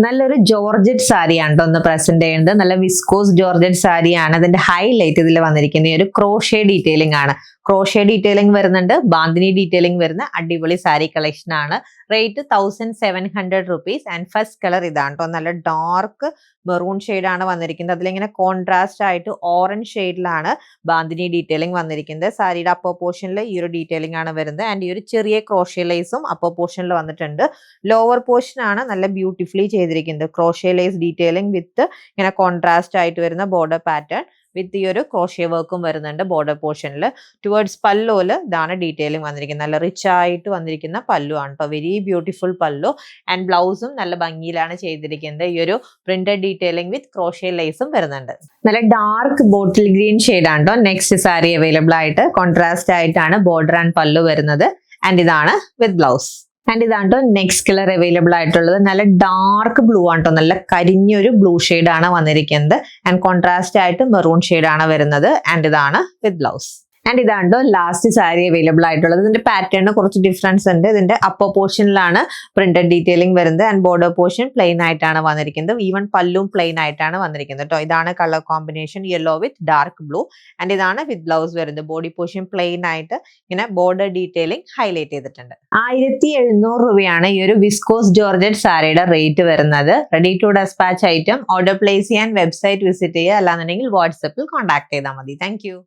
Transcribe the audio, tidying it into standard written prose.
നല്ലൊരു ജോർജറ്റ് സാരിയാണ് കേട്ടോ ഒന്ന് പ്രസന്റ് ചെയ്യുന്നത്. നല്ല വിസ്കോസ് ജോർജറ്റ് സാരിയാണ്. അതിന്റെ ഹൈലൈറ്റ് ഇതിൽ വന്നിരിക്കുന്ന ഈ ഒരു ക്രോഷേ ഡീറ്റെയിലിംഗ് ആണ്. ക്രോഷേ ഡീറ്റെയിലിംഗ് വരുന്നുണ്ട്, ബാന്തിനി ഡീറ്റെയിലിംഗ് വരുന്ന അടിപൊളി സാരി കളക്ഷൻ ആണ്. Rate 1700 rupees. And first colour ഇതാണ് കേട്ടോ, നല്ല ഡാർക്ക് മെറൂൺ ഷെയ്ഡ് ആണ് വന്നിരിക്കുന്നത്. അതിലിങ്ങനെ കോൺട്രാസ്റ്റ് ആയിട്ട് ഓറഞ്ച് ഷെയ്ഡിലാണ് ബാന്തിനി ഡീറ്റെയിലിംഗ് വന്നിരിക്കുന്നത്. സാരിയുടെ അപ്പർ പോർഷനിൽ ഈ ഒരു ഡീറ്റെയിലിംഗ് ആണ് വരുന്നത്. ആൻഡ് ഈ ഒരു ചെറിയ ക്രോഷേ ലേസും അപ്പർ പോർഷനിൽ വന്നിട്ടുണ്ട്. ലോവർ പോർഷൻ ആണ് നല്ല ബ്യൂട്ടിഫുള്ളി ചെയ്തിരിക്കുന്നത്. ക്രോഷേ ലേസ് ഡീറ്റെയിലിംഗ് വിത്ത് ഇങ്ങനെ കോൺട്രാസ്റ്റ് ആയിട്ട് വരുന്ന ബോർഡർ പാറ്റേൺ വിത്ത് ഈ ഒരു ക്രോഷേ വർക്കും വരുന്നുണ്ട് ബോർഡർ പോർഷനിൽ. ടുവേർഡ്സ് പല്ലുവില് ഇതാണ് ഡീറ്റെയിലിംഗ് വന്നിരിക്കുന്നത്. നല്ല റിച്ച് ആയിട്ട് വന്നിരിക്കുന്ന പല്ലു ആണ് കേട്ടോ, വെരി ബ്യൂട്ടിഫുൾ പല്ലു. ആൻഡ് ബ്ലൗസും നല്ല ഭംഗിയിലാണ് ചെയ്തിരിക്കുന്നത്. ഈ ഒരു പ്രിന്റഡ് ഡീറ്റെയിലിംഗ് വിത്ത് ക്രോഷേ ലേസും വരുന്നുണ്ട്. നല്ല ഡാർക്ക് ബോട്ടിൽ ഗ്രീൻ ഷെയ്ഡ് ആണ് കേട്ടോ നെക്സ്റ്റ് സാരി അവൈലബിൾ ആയിട്ട്. കോൺട്രാസ്റ്റ് ആയിട്ടാണ് ബോർഡർ ആൻഡ് പല്ലു വരുന്നത്. ആൻഡ് ഇതാണ് വിത്ത് ബ്ലൗസ്. ആൻഡ് ഇതാണ് കേട്ടോ നെക്സ്റ്റ് കളർ അവൈലബിൾ ആയിട്ടുള്ളത്. നല്ല ഡാർക്ക് ബ്ലൂ ആണ് കേട്ടോ, നല്ല കരിഞ്ഞൊരു ബ്ലൂ ഷെയ്ഡ് ആണ് വന്നിരിക്കുന്നത്. ആൻഡ് കോൺട്രാസ്റ്റ് ആയിട്ട് മെറൂൺ ഷെയ്ഡ് ആണ് വരുന്നത്. ആൻഡ് ഇതാണ് വിത്ത് ബ്ലൗസ്. ആൻഡ് ഇതാണ് ലാസ്റ്റ് സാരി അവൈലബിൾ ആയിട്ടുള്ളത്. ഇതിന്റെ പാറ്റേണിന് കുറച്ച് ഡിഫറൻസ് ഉണ്ട്. ഇതിന്റെ അപ്പർ പോർഷനിലാണ് പ്രിന്റഡ് ഡീറ്റെയിലിംഗ് വരുന്നത്. ആൻഡ് ബോർഡർ പോർഷൻ പ്ലെയിൻ ആയിട്ടാണ് വന്നിരിക്കുന്നത്. ഈവൻ പല്ലും പ്ലെയിൻ ആയിട്ടാണ് വന്നിരിക്കുന്നത് കേട്ടോ. ഇതാണ് colour combination, yellow with dark blue. And ഇതാണ് വിത്ത് ബ്ലൗസ് വരുന്നത്. ബോഡി പോർഷൻ പ്ലെയിൻ ആയിട്ട് ഇങ്ങനെ ബോർഡർ ഡീറ്റെയിലിംഗ് ഹൈലൈറ്റ് ചെയ്തിട്ടുണ്ട്. 1700 രൂപയാണ് ഈ ഒരു വിസ്കോസ് ജോർജറ്റ് സാരിയുടെ റേറ്റ് വരുന്നത്. Ready to despatch item. Order place ചെയ്യാൻ വെബ്സൈറ്റ് വിസിറ്റ് ചെയ്യുക, അല്ലാന്നുണ്ടെങ്കിൽ വാട്സപ്പിൽ കോൺടാക്ട് ചെയ്താൽ മതി. താങ്ക്